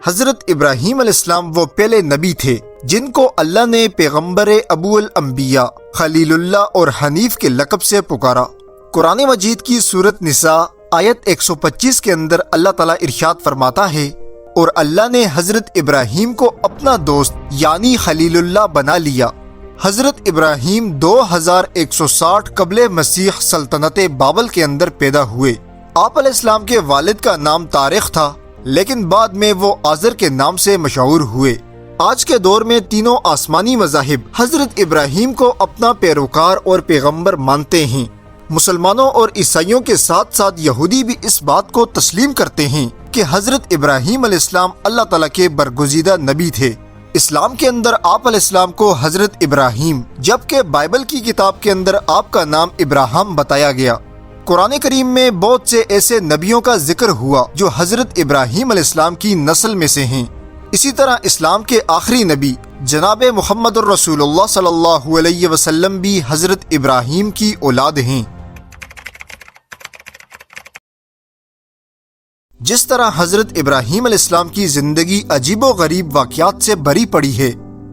حضرت ابراہیم علیہ السلام وہ پہلے نبی تھے جن کو اللہ نے پیغمبر ابو الانبیاء، خلیل اللہ اور حنیف کے لقب سے پکارا۔ قرآن مجید کی سورۃ نساء آیت 125 کے اندر اللہ تعالیٰ ارشاد فرماتا ہے، اور اللہ نے حضرت ابراہیم کو اپنا دوست یعنی خلیل اللہ بنا لیا۔ حضرت ابراہیم 2160 قبل مسیح سلطنت بابل کے اندر پیدا ہوئے۔ آپ علیہ السلام کے والد کا نام طارق تھا، لیکن بعد میں وہ آزر کے نام سے مشہور ہوئے۔ آج کے دور میں تینوں آسمانی مذاہب حضرت ابراہیم کو اپنا پیروکار اور پیغمبر مانتے ہیں۔ مسلمانوں اور عیسائیوں کے ساتھ ساتھ یہودی بھی اس بات کو تسلیم کرتے ہیں کہ حضرت ابراہیم علیہ السلام اللہ تعالیٰ کے برگزیدہ نبی تھے۔ اسلام کے اندر آپ علیہ السلام کو حضرت ابراہیم، جبکہ بائبل کی کتاب کے اندر آپ کا نام ابراہم بتایا گیا۔ قرآن کریم میں بہت سے ایسے نبیوں کا ذکر ہوا جو حضرت ابراہیم علیہ السلام کی نسل میں سے ہیں۔ اسی طرح اسلام کے آخری نبی جناب محمد الرسول اللہ صلی اللہ علیہ وسلم بھی حضرت ابراہیم کی اولاد ہیں۔ جس طرح حضرت ابراہیم علیہ السلام کی زندگی عجیب و غریب واقعات سے بھری پڑی ہے،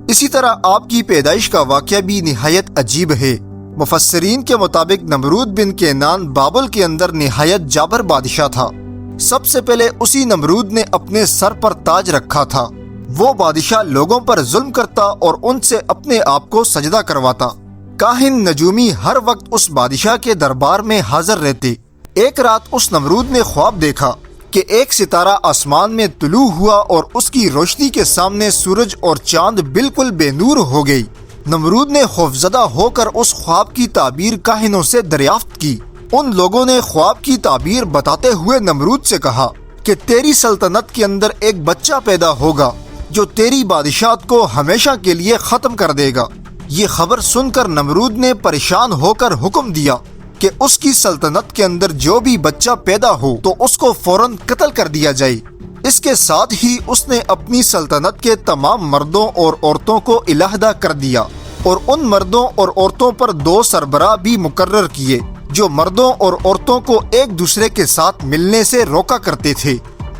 اسی طرح آپ کی پیدائش کا واقعہ بھی نہایت عجیب ہے۔ مفسرین کے مطابق نمرود بن کینان بابل کے اندر نہایت جابر بادشاہ تھا۔ سب سے پہلے اسی نمرود نے اپنے سر پر تاج رکھا تھا۔ وہ بادشاہ لوگوں پر ظلم کرتا اور ان سے اپنے آپ کو سجدہ کرواتا۔ کاہن نجومی ہر وقت اس بادشاہ کے دربار میں حاضر رہتے۔ ایک رات اس نمرود نے خواب دیکھا کہ ایک ستارہ آسمان میں طلوع ہوا اور اس کی روشنی کے سامنے سورج اور چاند بالکل بے نور ہو گئی۔ نمرود نے خوفزدہ ہو کر اس خواب کی تعبیر کاہنوں سے دریافت کی۔ ان لوگوں نے خواب کی تعبیر بتاتے ہوئے نمرود سے کہا کہ تیری سلطنت کے اندر ایک بچہ پیدا ہوگا جو تیری بادشاہت کو ہمیشہ کے لیے ختم کر دے گا۔ یہ خبر سن کر نمرود نے پریشان ہو کر حکم دیا کہ اس کی سلطنت کے اندر جو بھی بچہ پیدا ہو تو اس کو فوراً قتل کر دیا جائے۔ اس کے ساتھ ہی اس نے اپنی سلطنت کے تمام مردوں اور عورتوں کو علیحدہ کر دیا اور ان مردوں اور عورتوں پر 2 سربراہ بھی مقرر کیے جو مردوں اور عورتوں کو ایک دوسرے کے ساتھ ملنے سے روکا کرتے تھے۔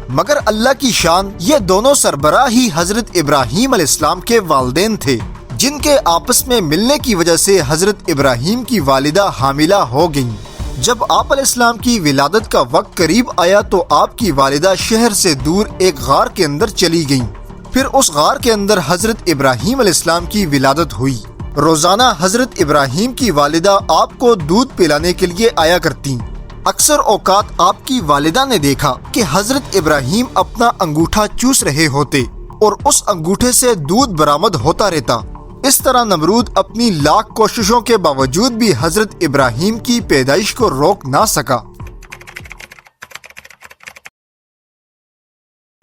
مگر اللہ کی شان، یہ دونوں سربراہ ہی حضرت ابراہیم علیہ السلام کے والدین تھے، جن کے آپس میں ملنے کی وجہ سے حضرت ابراہیم کی والدہ حاملہ ہو گئیں۔ جب آپ علیہ السلام کی ولادت کا وقت قریب آیا تو آپ کی والدہ شہر سے دور ایک غار کے اندر چلی گئیں۔ پھر اس غار کے اندر حضرت ابراہیم علیہ السلام کی ولادت ہوئی۔ روزانہ حضرت ابراہیم کی والدہ آپ کو دودھ پلانے کے لیے آیا کرتیں۔ اکثر اوقات آپ کی والدہ نے دیکھا کہ حضرت ابراہیم اپنا انگوٹھا چوس رہے ہوتے اور اس انگوٹھے سے دودھ برآمد ہوتا رہتا۔ اس طرح نمرود اپنی لاکھ کوششوں کے باوجود بھی حضرت ابراہیم کی پیدائش کو روک نہ سکا۔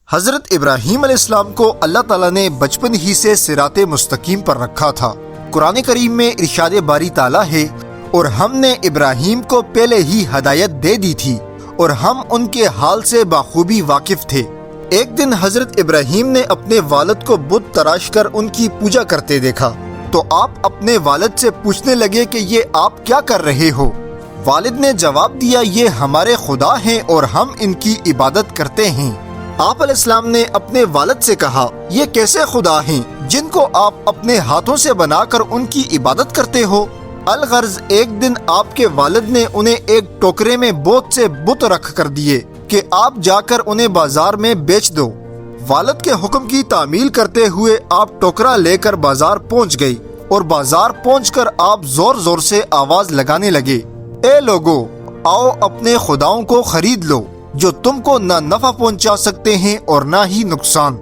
حضرت ابراہیم علیہ السلام کو اللہ تعالیٰ نے بچپن ہی سے صراط مستقیم پر رکھا تھا۔ قرآن کریم میں ارشاد باری تعالیٰ ہے، اور ہم نے ابراہیم کو پہلے ہی ہدایت دے دی تھی اور ہم ان کے حال سے بخوبی واقف تھے۔ ایک دن حضرت ابراہیم نے اپنے والد کو بت تراش کر ان کی پوجا کرتے دیکھا تو آپ اپنے والد سے پوچھنے لگے کہ یہ آپ کیا کر رہے ہو؟ والد نے جواب دیا، یہ ہمارے خدا ہیں اور ہم ان کی عبادت کرتے ہیں۔ آپ علیہ السلام نے اپنے والد سے کہا، یہ کیسے خدا ہیں جن کو آپ اپنے ہاتھوں سے بنا کر ان کی عبادت کرتے ہو؟ الغرض ایک دن آپ کے والد نے انہیں ایک ٹوکرے میں بہت سے بت رکھ کر دیے کہ آپ جا کر انہیں بازار میں بیچ دو۔ والد کے حکم کی تعمیل کرتے ہوئے آپ ٹوکرا لے کر بازار پہنچ گئی اور بازار پہنچ کر آپ زور زور سے آواز لگانے لگے، اے لوگو، آؤ اپنے خداؤں کو خرید لو جو تم کو نہ نفع پہنچا سکتے ہیں اور نہ ہی نقصان۔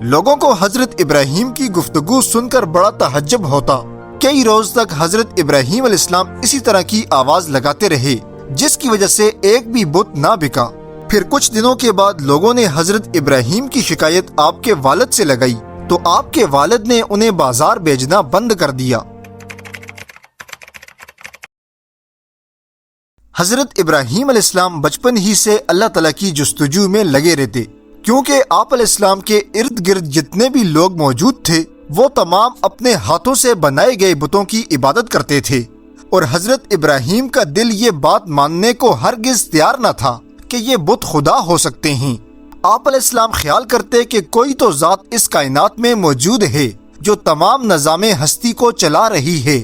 لوگوں کو حضرت ابراہیم کی گفتگو سن کر بڑا تعجب ہوتا۔ کئی روز تک حضرت ابراہیم علیہ السلام اسی طرح کی آواز لگاتے رہے، جس کی وجہ سے ایک بھی بت نہ بکا۔ پھر کچھ دنوں کے بعد لوگوں نے حضرت ابراہیم کی شکایت آپ کے والد سے لگائی تو آپ کے والد نے انہیں بازار بھیجنا بند کر دیا۔ حضرت ابراہیم علیہ السلام بچپن ہی سے اللہ تعالیٰ کی جستجو میں لگے رہتے، کیونکہ آپ علیہ السلام کے ارد گرد جتنے بھی لوگ موجود تھے وہ تمام اپنے ہاتھوں سے بنائے گئے بتوں کی عبادت کرتے تھے، اور حضرت ابراہیم کا دل یہ بات ماننے کو ہرگز تیار نہ تھا کہ یہ بت خدا ہو سکتے ہیں۔ آپ علیہ السلام خیال کرتے کہ کوئی تو ذات اس کائنات میں موجود ہے جو تمام نظام ہستی کو چلا رہی ہے۔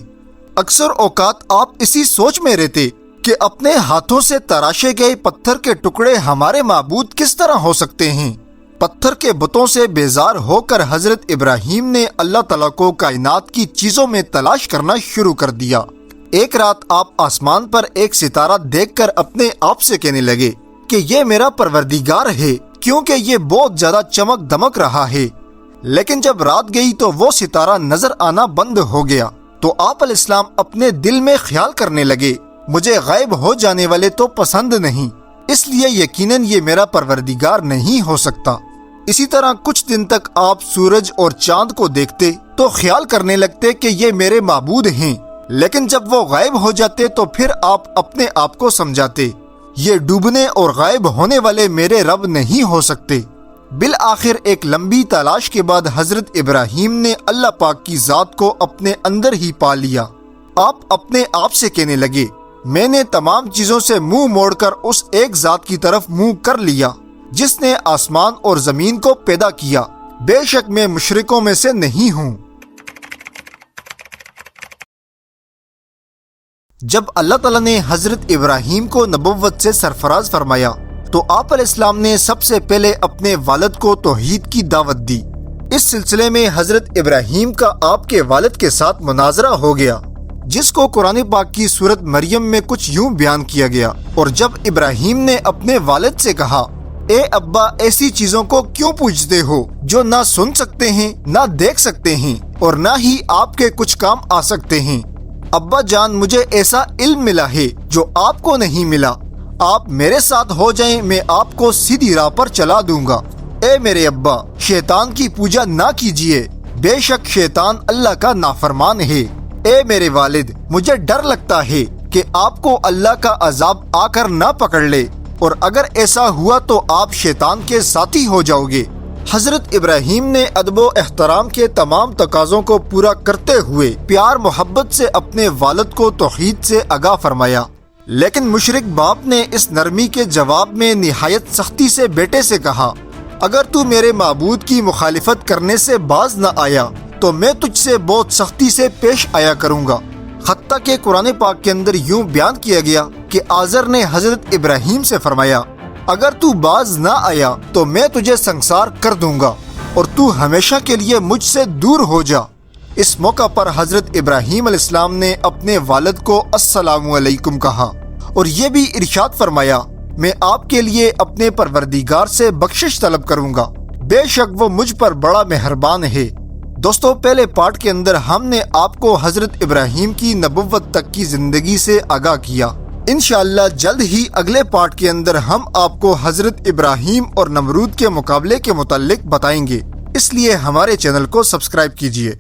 اکثر اوقات آپ اسی سوچ میں رہتے کہ اپنے ہاتھوں سے تراشے گئے پتھر کے ٹکڑے ہمارے معبود کس طرح ہو سکتے ہیں۔ پتھر کے بتوں سے بیزار ہو کر حضرت ابراہیم نے اللہ تعالیٰ کو کائنات کی چیزوں میں تلاش کرنا شروع کر دیا۔ ایک رات آپ آسمان پر ایک ستارہ دیکھ کر اپنے آپ سے کہنے لگے کہ یہ میرا پروردگار ہے، کیونکہ یہ بہت زیادہ چمک دمک رہا ہے۔ لیکن جب رات گئی تو وہ ستارہ نظر آنا بند ہو گیا، تو آپ علیہ السلام اپنے دل میں خیال کرنے لگے مجھے غائب ہو جانے والے تو پسند نہیں، اس لیے یقیناً یہ میرا پروردگار نہیں ہو سکتا۔ اسی طرح کچھ دن تک آپ سورج اور چاند کو دیکھتے تو خیال کرنے لگتے کہ یہ میرے معبود ہیں، لیکن جب وہ غائب ہو جاتے تو پھر آپ اپنے آپ کو سمجھاتے یہ ڈوبنے اور غائب ہونے والے میرے رب نہیں ہو سکتے۔ بالآخر ایک لمبی تلاش کے بعد حضرت ابراہیم نے اللہ پاک کی ذات کو اپنے اندر ہی پا لیا۔ آپ اپنے آپ سے کہنے لگے میں نے تمام چیزوں سے منہ موڑ کر اس ایک ذات کی طرف منہ کر لیا جس نے آسمان اور زمین کو پیدا کیا، بے شک میں مشرکوں میں سے نہیں ہوں۔ جب اللہ تعالیٰ نے حضرت ابراہیم کو نبوت سے سرفراز فرمایا تو آپ علیہ السلام نے سب سے پہلے اپنے والد کو توحید کی دعوت دی۔ اس سلسلے میں حضرت ابراہیم کا آپ کے والد کے ساتھ مناظرہ ہو گیا، جس کو قرآن پاک کی سورت مریم میں کچھ یوں بیان کیا گیا۔ اور جب ابراہیم نے اپنے والد سے کہا اے ابا ایسی چیزوں کو کیوں پوچھتے ہو جو نہ سن سکتے ہیں، نہ دیکھ سکتے ہیں، اور نہ ہی آپ کے کچھ کام آ سکتے ہیں؟ ابا جان مجھے ایسا علم ملا ہے جو آپ کو نہیں ملا، آپ میرے ساتھ ہو جائیں میں آپ کو سیدھی راہ پر چلا دوں گا۔ اے میرے ابا شیطان کی پوجا نہ کیجیے، بے شک شیطان اللہ کا نافرمان ہے۔ اے میرے والد مجھے ڈر لگتا ہے کہ آپ کو اللہ کا عذاب آ کر نہ پکڑ لے، اور اگر ایسا ہوا تو آپ شیطان کے ساتھی ہو جاؤ گے۔ حضرت ابراہیم نے ادب و احترام کے تمام تقاضوں کو پورا کرتے ہوئے پیار محبت سے اپنے والد کو توحید سے آگاہ فرمایا، لیکن مشرک باپ نے اس نرمی کے جواب میں نہایت سختی سے بیٹے سے کہا اگر تو میرے معبود کی مخالفت کرنے سے باز نہ آیا تو میں تجھ سے بہت سختی سے پیش آیا کروں گا۔ حتیٰ کہ قرآن پاک کے اندر یوں بیان کیا گیا کہ آزر نے حضرت ابراہیم سے فرمایا اگر تو باز نہ آیا تو میں تجھے سنسار کر دوں گا اور تو ہمیشہ کے لیے مجھ سے دور ہو جا۔ اس موقع پر حضرت ابراہیم علیہ السلام نے اپنے والد کو السلام علیکم کہا اور یہ بھی ارشاد فرمایا میں آپ کے لیے اپنے پروردگار سے بخشش طلب کروں گا، بے شک وہ مجھ پر بڑا مہربان ہے۔ دوستو پہلے پارٹ کے اندر ہم نے آپ کو حضرت ابراہیم کی نبوت تک کی زندگی سے آگاہ کیا۔ انشاءاللہ جلد ہی اگلے پارٹ کے اندر ہم آپ کو حضرت ابراہیم اور نمرود کے مقابلے کے متعلق بتائیں گے، اس لیے ہمارے چینل کو سبسکرائب کیجیے۔